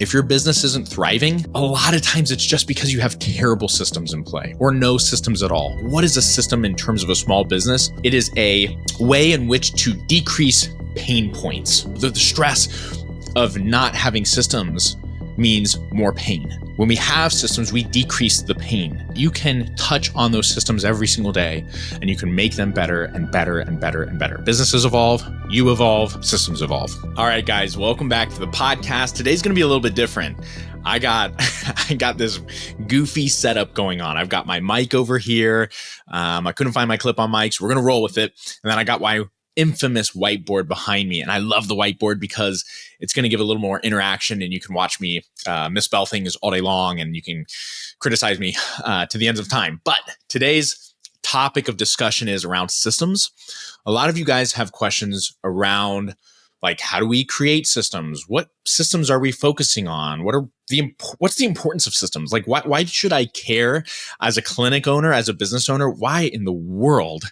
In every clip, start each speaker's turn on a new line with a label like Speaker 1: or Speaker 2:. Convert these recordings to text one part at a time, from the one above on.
Speaker 1: If your business isn't thriving, a lot of times it's just because you have terrible systems in play or no systems at all. What is a system in terms of a small business? It is a way in which to decrease pain points. The stress of not having systems means more pain. When we have systems, we decrease the pain. You can touch on those systems every single day and you can make them better and better and better and better. Businesses evolve, you evolve, systems evolve. All right, guys, welcome back to the podcast. Today's going to be a little bit different. I got this goofy setup going on. I've got my mic over here. I couldn't find my clip-on mics. We're going to roll with it. And then I got my infamous whiteboard behind me. And I love the whiteboard because it's going to give a little more interaction and you can watch me misspell things all day long and you can criticize me to the ends of time. But today's topic of discussion is around systems. A lot of you guys have questions around like, how do we create systems? What systems are we focusing on? What's the importance of systems? Like, why should I care as a clinic owner, as a business owner? Why in the world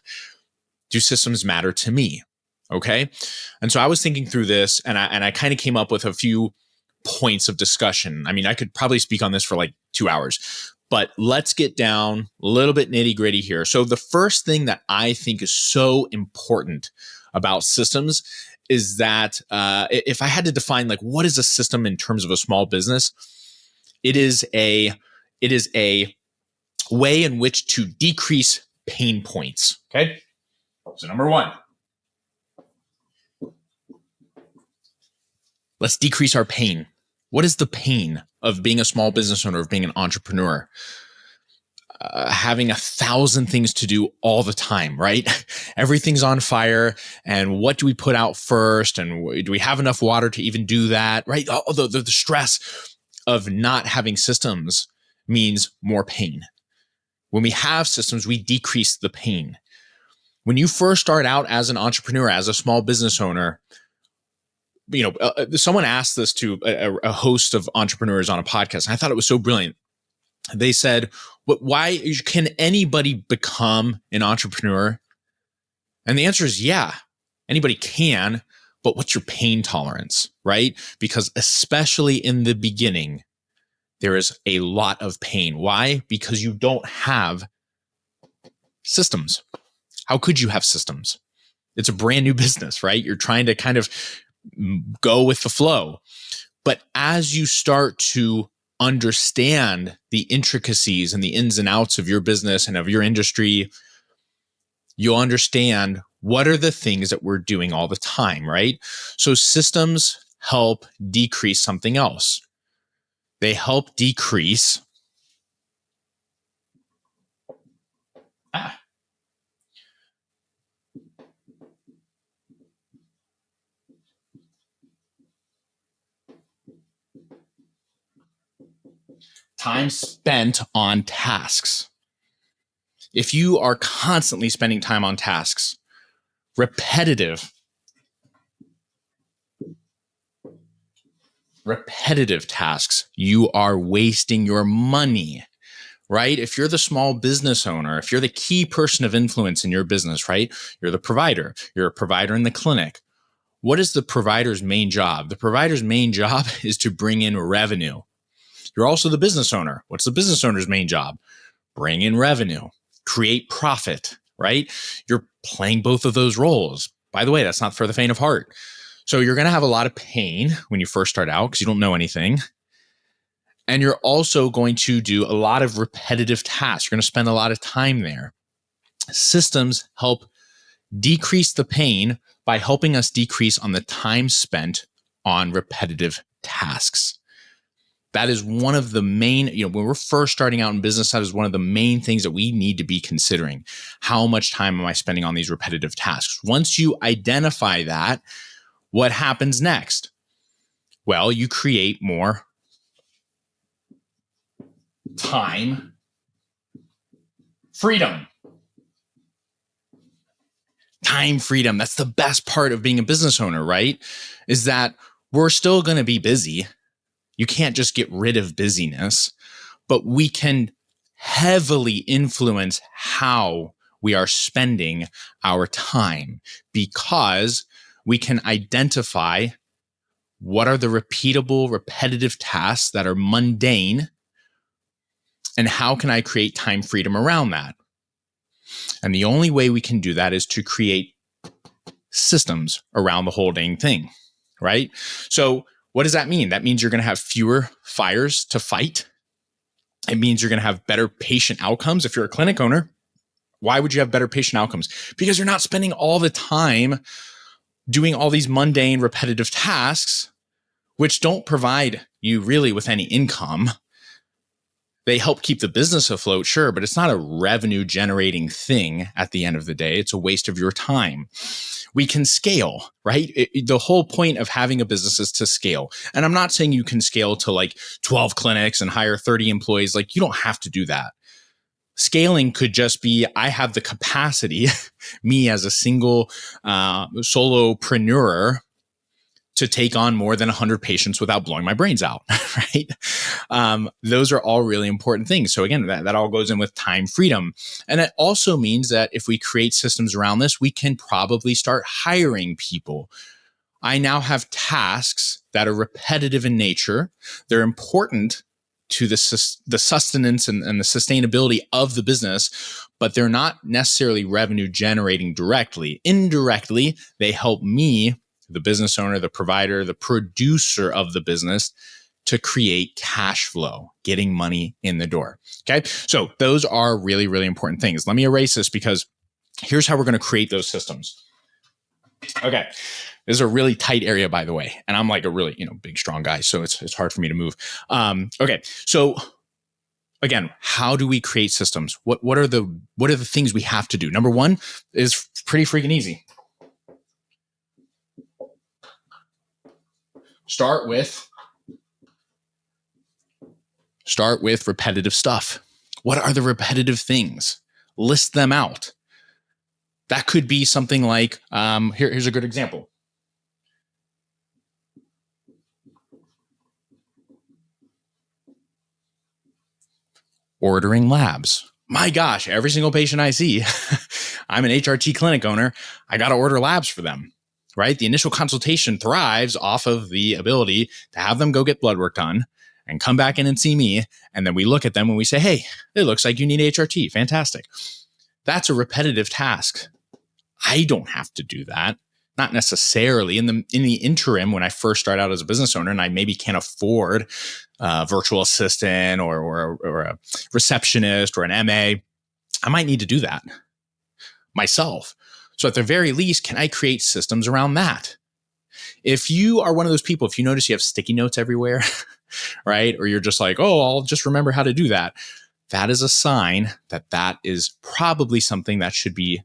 Speaker 1: do systems matter to me? Okay. And so I was thinking through this and I kind of came up with a few points of discussion. I mean, I could probably speak on this for like 2 hours, but let's get down a little bit nitty gritty here. So the first thing that I think is so important about systems is that if I had to define like, what is a system in terms of a small business? It is a way in which to decrease pain points. Okay. So number one, let's decrease our pain. What is the pain of being a small business owner, of being an entrepreneur? Having 1,000 things to do all the time, right? Everything's on fire. And what do we put out first? And do we have enough water to even do that, right? The stress of not having systems means more pain. When we have systems, we decrease the pain. When you first start out as an entrepreneur, as a small business owner, someone asked this to a host of entrepreneurs on a podcast, and I thought it was so brilliant. They said, why can anybody become an entrepreneur? And the answer is, yeah, anybody can, but what's your pain tolerance, right? Because especially in the beginning, there is a lot of pain. Why? Because you don't have systems. How could you have systems? It's a brand new business, right? You're trying to kind of go with the flow. But as you start to understand the intricacies and the ins and outs of your business and of your industry, you'll understand what are the things that we're doing all the time, right? So systems help decrease something else. They help decrease time spent on tasks. If you are constantly spending time on tasks, repetitive tasks, you are wasting your money, right? If you're the small business owner, if you're the key person of influence in your business, right? You're the provider. You're a provider in the clinic. What is the provider's main job? The provider's main job is to bring in revenue. You're also the business owner. What's the business owner's main job? Bring in revenue, create profit, right? You're playing both of those roles. By the way, that's not for the faint of heart. So you're going to have a lot of pain when you first start out because you don't know anything. And you're also going to do a lot of repetitive tasks. You're going to spend a lot of time there. Systems help decrease the pain by helping us decrease on the time spent on repetitive tasks. That is one of the main, when we're first starting out in business, that is one of the main things that we need to be considering. How much time am I spending on these repetitive tasks? Once you identify that, what happens next? Well, you create more time freedom. Time freedom. That's the best part of being a business owner, right? Is that we're still going to be busy. You can't just get rid of busyness, but we can heavily influence how we are spending our time because we can identify What are the repeatable, repetitive tasks that are mundane? And how can I create time freedom around that? And the only way we can do that is to create systems around the whole dang thing, right? So what does that mean? That means you're going to have fewer fires to fight. It means you're going to have better patient outcomes. If you're a clinic owner, why would you have better patient outcomes? Because you're not spending all the time doing all these mundane, repetitive tasks, which don't provide you really with any income. They help keep the business afloat, sure, but it's not a revenue generating thing at the end of the day. It's a waste of your time. We can scale, right? The whole point of having a business is to scale. And I'm not saying you can scale to like 12 clinics and hire 30 employees. Like, you don't have to do that. Scaling could just be, I have the capacity, me as a single solopreneur, to take on more than 100 patients without blowing my brains out, right? Those are all really important things. So again, that all goes in with time freedom. And it also means that if we create systems around this, we can probably start hiring people. I now have tasks that are repetitive in nature. They're important to the sustenance and the sustainability of the business, but they're not necessarily revenue generating directly. Indirectly, they help me, the business owner, the provider, the producer of the business, to create cash flow, getting money in the door. Okay. So those are really, really important things. Let me erase this because here's how we're going to create those systems. Okay. This is a really tight area, by the way. And I'm like a really, big, strong guy. So it's hard for me to move. Okay. So again, how do we create systems? What are the things we have to do? Number one is pretty freaking easy. Start with repetitive stuff. What are the repetitive things? List them out. That could be something like, here's a good example. Ordering labs. My gosh, every single patient I see, I'm an HRT clinic owner, I got to order labs for them. Right? The initial consultation thrives off of the ability to have them go get blood work done and come back in and see me. And then we look at them and we say, hey, it looks like you need HRT. Fantastic. That's a repetitive task. I don't have to do that. Not necessarily. In the interim, when I first start out as a business owner and I maybe can't afford a virtual assistant or a receptionist or an MA, I might need to do that myself. So at the very least, can I create systems around that? If you are one of those people, if you notice you have sticky notes everywhere, right? Or you're just like, oh, I'll just remember how to do that. That is a sign that is probably something that should be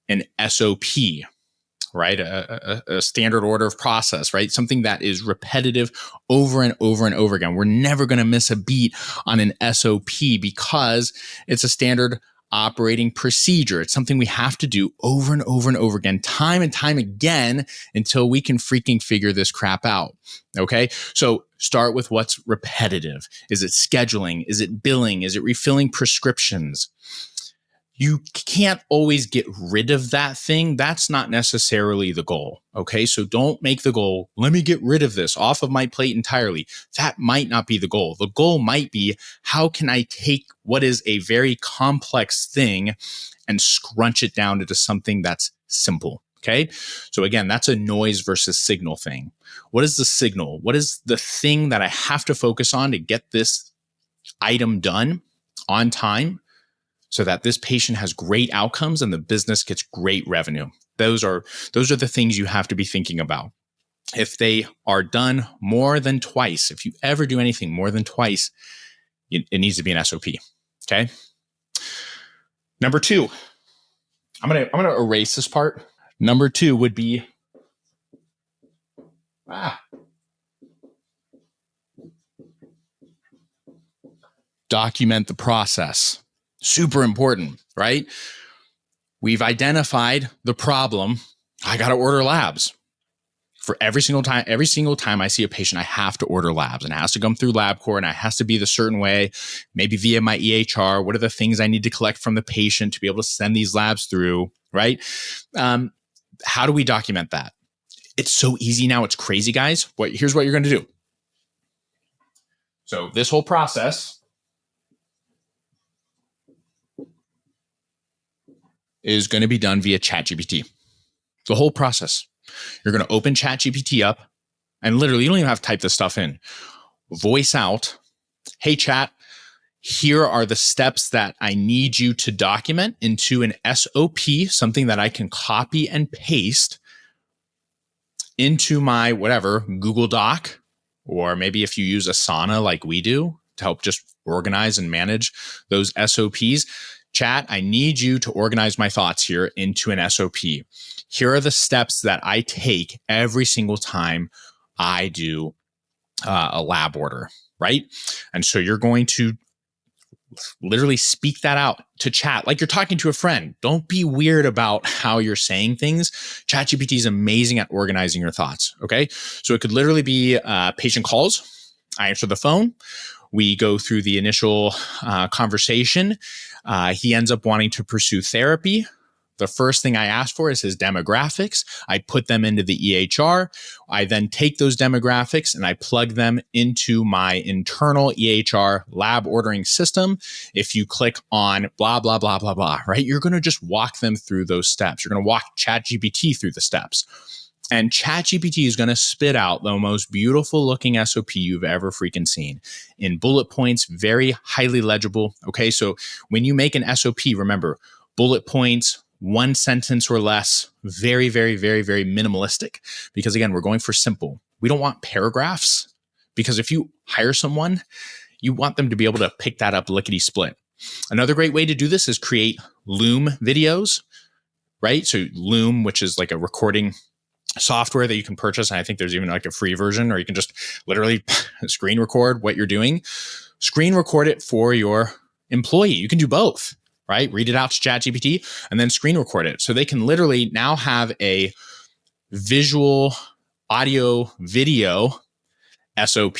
Speaker 1: an SOP, right? A standard order of process, right? Something that is repetitive over and over and over again. We're never going to miss a beat on an SOP because it's a standard operating procedure. It's something we have to do over and over and over again, time and time again, until we can freaking figure this crap out. Okay. So start with what's repetitive. Is it scheduling? Is it billing? Is it refilling prescriptions? You can't always get rid of that thing. That's not necessarily the goal. Okay. So don't make the goal, let me get rid of this off of my plate entirely. That might not be the goal. The goal might be, how can I take what is a very complex thing and scrunch it down into something that's simple? Okay. So again, that's a noise versus signal thing. What is the signal? What is the thing that I have to focus on to get this item done on time, so that this patient has great outcomes and the business gets great revenue? Those are the things you have to be thinking about. If they are done more than twice, if you ever do anything more than twice, it needs to be an SOP. Okay. Number two, I'm gonna erase this part. Number two would be document the process. Super important, right? We've identified the problem. I got to order labs. For every single time I see a patient, I have to order labs, and it has to come through LabCorp, and it has to be the certain way, maybe via my EHR. What are the things I need to collect from the patient to be able to send these labs through, right? How do we document that? It's so easy now. It's crazy, guys. Here's what you're going to do. So this whole process is going to be done via ChatGPT. The whole process. You're going to open ChatGPT up, and literally, you don't even have to type this stuff in. Voice out, hey, chat, here are the steps that I need you to document into an SOP, something that I can copy and paste into my whatever, Google Doc, or maybe if you use Asana like we do to help just organize and manage those SOPs. Chat, I need you to organize my thoughts here into an SOP. Here are the steps that I take every single time I do a lab order, right? And so you're going to literally speak that out to chat like you're talking to a friend. Don't be weird about how you're saying things. ChatGPT is amazing at organizing your thoughts, okay? So it could literally be patient calls. I answer the phone. We go through the initial conversation. He ends up wanting to pursue therapy. The first thing I ask for is his demographics. I put them into the EHR. I then take those demographics and I plug them into my internal EHR lab ordering system. If you click on blah, blah, blah, blah, blah, right? You're going to just walk them through those steps. You're going to walk ChatGPT through the steps. And ChatGPT is going to spit out the most beautiful looking SOP you've ever freaking seen in bullet points, very highly legible. Okay, so when you make an SOP, remember, bullet points, one sentence or less, very, very, very, very minimalistic. Because again, we're going for simple. We don't want paragraphs, because if you hire someone, you want them to be able to pick that up lickety split. Another great way to do this is create Loom videos, right? So Loom, which is like a recording software that you can purchase. And I think there's even like a free version, or you can just literally screen record what you're doing, screen record it for your employee. You can do both, right? Read it out to ChatGPT and then screen record it. So they can literally now have a visual audio video SOP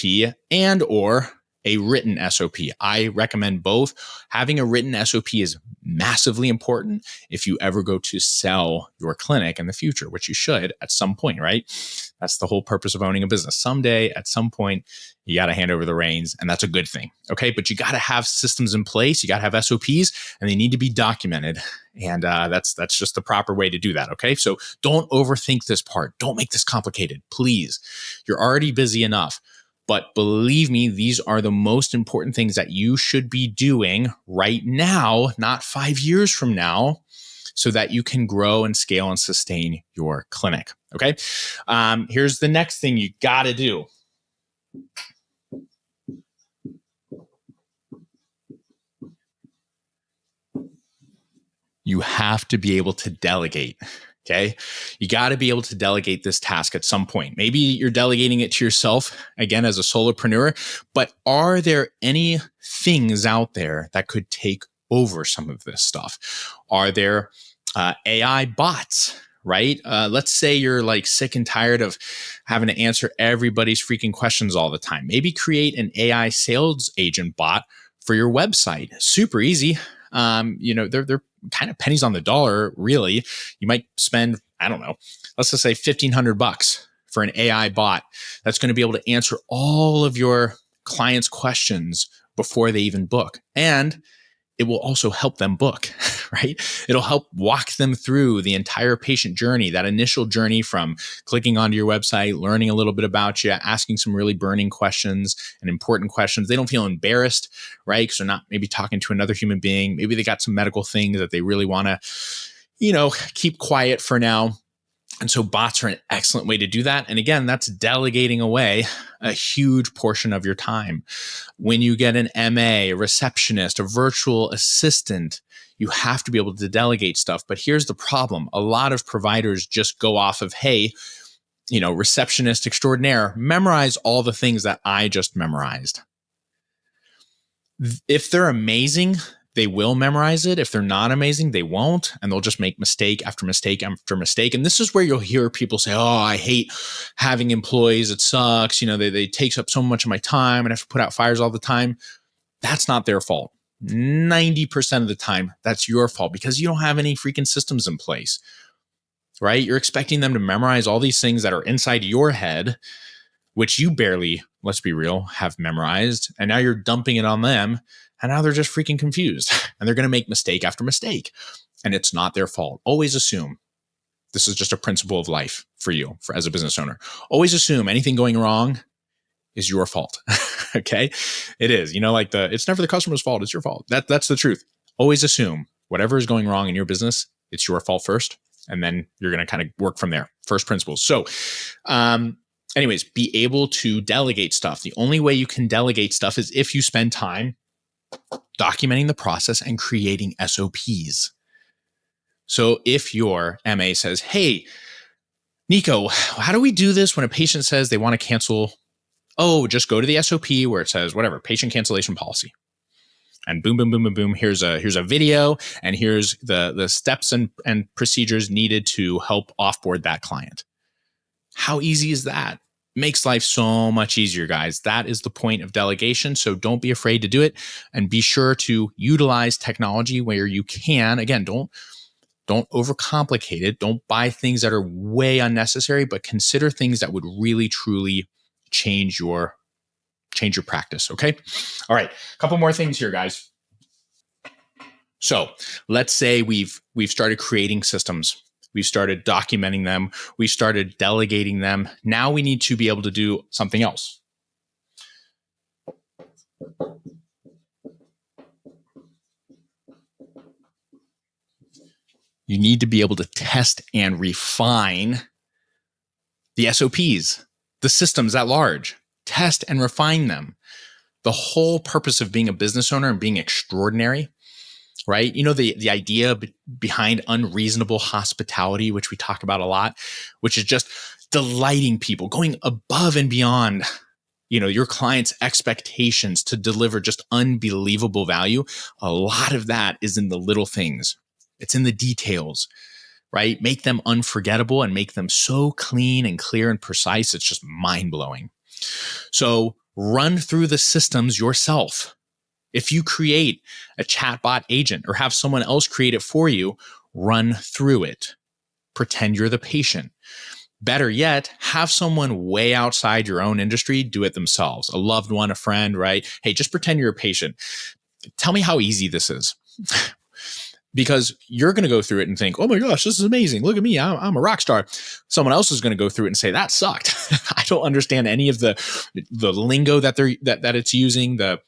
Speaker 1: and or a written SOP. I recommend both. Having a written SOP is massively important if you ever go to sell your clinic in the future, which you should at some point, right? That's the whole purpose of owning a business. Someday, at some point, you got to hand over the reins, and that's a good thing, okay? But you got to have systems in place. You got to have SOPs, and they need to be documented. And that's just the proper way to do that, okay? So don't overthink this part. Don't make this complicated, please. You're already busy enough. But believe me, these are the most important things that you should be doing right now, not 5 years from now, so that you can grow and scale and sustain your clinic. Okay. Here's the next thing you got to do. You have to be able to delegate. Okay. You got to be able to delegate this task at some point. Maybe you're delegating it to yourself, again, as a solopreneur, but are there any things out there that could take over some of this stuff? Are there AI bots, right? Let's say you're like sick and tired of having to answer everybody's freaking questions all the time. Maybe create an AI sales agent bot for your website. Super easy. They're kind of pennies on the dollar, really. You might spend, I don't know, let's just say $1,500 for an AI bot that's going to be able to answer all of your clients' questions before they even book. And it will also help them book, right? It'll help walk them through the entire patient journey, that initial journey from clicking onto your website, learning a little bit about you, asking some really burning questions and important questions. They don't feel embarrassed, right? Because they're not maybe talking to another human being. Maybe they got some medical things that they really want to, keep quiet for now. And so bots are an excellent way to do that. And again, that's delegating away a huge portion of your time. When you get an MA, a receptionist, a virtual assistant, you have to be able to delegate stuff. But here's the problem. A lot of providers just go off of, hey, receptionist extraordinaire, memorize all the things that I just memorized. If they're amazing, they will memorize it. If they're not amazing, they won't. And they'll just make mistake after mistake after mistake. And this is where you'll hear people say, oh, I hate having employees. It sucks. They take up so much of my time and I have to put out fires all the time. That's not their fault. 90% of the time, that's your fault because you don't have any freaking systems in place. right? You're expecting them to memorize all these things that are inside your head, which you barely, let's be real, have memorized. And now you're dumping it on them. And now they're just freaking confused and they're going to make mistake after mistake. And it's not their fault. Always assume. This is just a principle of life for you as a business owner. Always assume anything going wrong is your fault. Okay. It is, like it's never the customer's fault. It's your fault. That's the truth. Always assume whatever is going wrong in your business, it's your fault first. And then you're going to kind of work from there. First principles. So, anyways, be able to delegate stuff. The only way you can delegate stuff is if you spend time documenting the process and creating SOPs. So if your MA says, hey, Nico, how do we do this when a patient says they want to cancel? Oh, just go to the SOP where it says whatever, patient cancellation policy. And boom, boom, boom, boom, boom. Here's a video, and here's the steps and procedures needed to help offboard that client. How easy is that? Makes life so much easier, guys. That is the point of delegation. So don't be afraid to do it, and be sure to utilize technology where you can. Again, don't overcomplicate it. Don't buy things that are way unnecessary, but consider things that would really, truly change your practice. Okay. All right. A couple more things here, guys. So let's say we've started creating systems. We've started documenting them. We started delegating them. Now we need to be able to do something else. You need to be able to test and refine the SOPs, the systems at large. Test and refine them. The whole purpose of being a business owner and being extraordinary, right? The idea behind unreasonable hospitality, which we talk about a lot, which is just delighting people, going above and beyond, your client's expectations to deliver just unbelievable value. A lot of that is in the little things. It's in the details, right? Make them unforgettable and make them so clean and clear and precise. It's just mind-blowing. So run through the systems yourself. If you create a chatbot agent or have someone else create it for you, run through it. Pretend you're the patient. Better yet, have someone way outside your own industry do it themselves. A loved one, a friend, right? Hey, just pretend you're a patient. Tell me how easy this is. Because you're going to go through it and think, oh my gosh, this is amazing. Look at me. I'm a rock star. Someone else is going to go through it and say, that sucked. I don't understand any of the lingo that it's using, the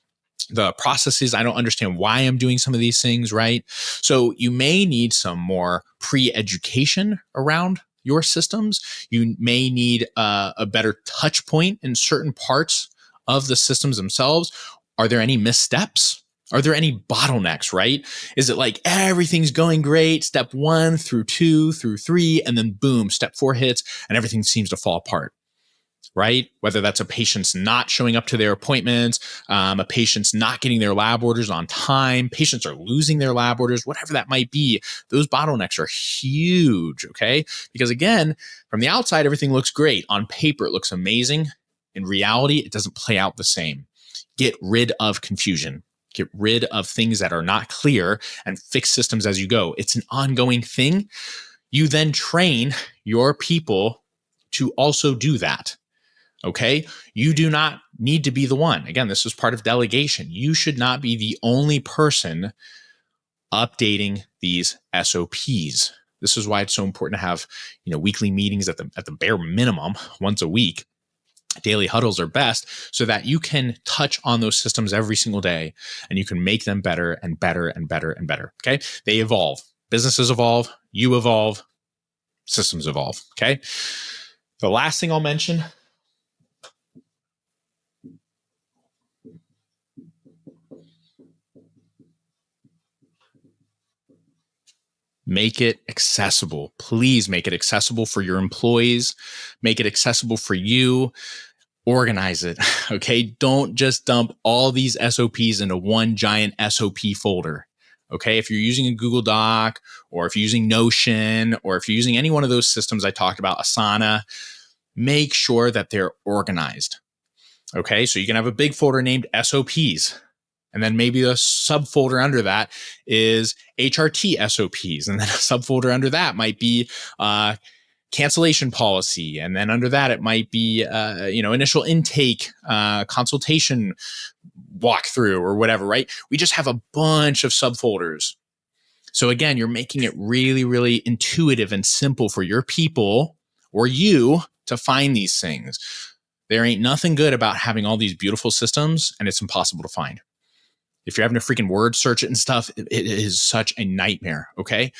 Speaker 1: processes. I don't understand why I'm doing some of these things, right? So you may need some more pre-education around your systems. You may need a better touch point in certain parts of the systems themselves. Are there any missteps? Are there any bottlenecks, right? Is it like everything's going great, step 1 through 2 through 3, and then boom, step 4 hits and everything seems to fall apart, right? Whether that's a patient's not showing up to their appointments, a patient's not getting their lab orders on time, patients are losing their lab orders, whatever that might be, those bottlenecks are huge, okay? Because again, from the outside, everything looks great. On paper, it looks amazing. In reality, it doesn't play out the same. Get rid of confusion. Get rid of things that are not clear and fix systems as you go. It's an ongoing thing. You then train your people to also do that. Okay? You do not need to be the one. Again, this is part of delegation. You should not be the only person updating these SOPs. This is why it's so important to have, weekly meetings at the bare minimum once a week. Daily huddles are best so that you can touch on those systems every single day and you can make them better and better and better and better. Okay. They evolve. Businesses evolve. You evolve. Systems evolve. Okay. The last thing I'll mention. Make it accessible. Please make it accessible for your employees. Make it accessible for you. Organize it. Okay. Don't just dump all these SOPs into one giant SOP folder. Okay. If you're using a Google Doc or if you're using Notion or if you're using any one of those systems I talked about, Asana, make sure that they're organized. Okay. So you can have a big folder named SOPs. And then maybe a subfolder under that is HRT SOPs. And then a subfolder under that might be cancellation policy. And then under that, it might be, initial intake, consultation walkthrough or whatever, right? We just have a bunch of subfolders. So again, you're making it really, really intuitive and simple for your people or you to find these things. There ain't nothing good about having all these beautiful systems and it's impossible to find. If you're having to freaking word search it and stuff, it is such a nightmare, okay?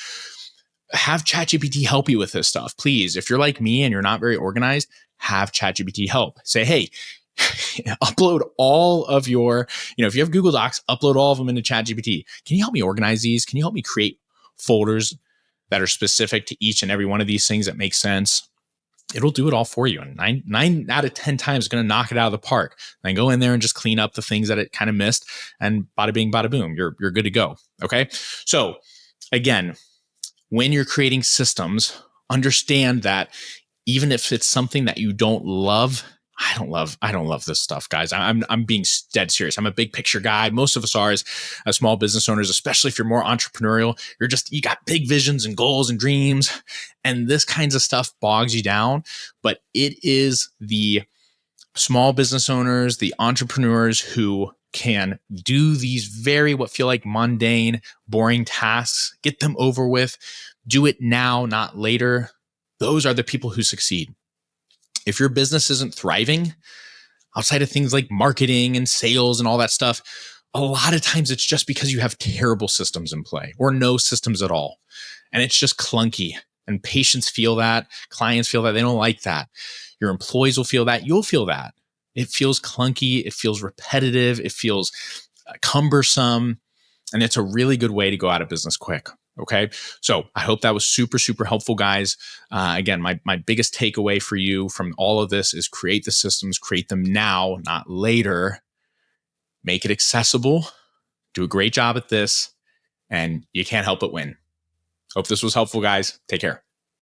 Speaker 1: Have ChatGPT help you with this stuff, please. If you're like me and you're not very organized, have ChatGPT help. Say, hey, upload all of your, if you have Google Docs, upload all of them into ChatGPT. Can you help me organize these? Can you help me create folders that are specific to each and every one of these things that make sense? It'll do it all for you. And nine out of 10 times, it's going to knock it out of the park. Then go in there and just clean up the things that it kind of missed, and bada bing, bada boom, you're good to go. Okay. So again, when you're creating systems, understand that even if it's something that you don't love, I don't love this stuff, guys. I'm being dead serious. I'm a big picture guy. Most of us are as small business owners, especially if you're more entrepreneurial. You got big visions and goals and dreams, and this kinds of stuff bogs you down. But it is the small business owners, the entrepreneurs who can do these what feel like mundane, boring tasks, get them over with, do it now, not later. Those are the people who succeed. If your business isn't thriving, outside of things like marketing and sales and all that stuff, a lot of times it's just because you have terrible systems in play or no systems at all. And it's just clunky. And patients feel that, clients feel that, they don't like that. Your employees will feel that, you'll feel that. It feels clunky, it feels repetitive, it feels cumbersome, and it's a really good way to go out of business quick. Okay. So I hope that was super, super helpful, guys. Again, my biggest takeaway for you from all of this is create the systems, create them now, not later. Make it accessible. Do a great job at this, and you can't help but win. Hope this was helpful, guys. Take care.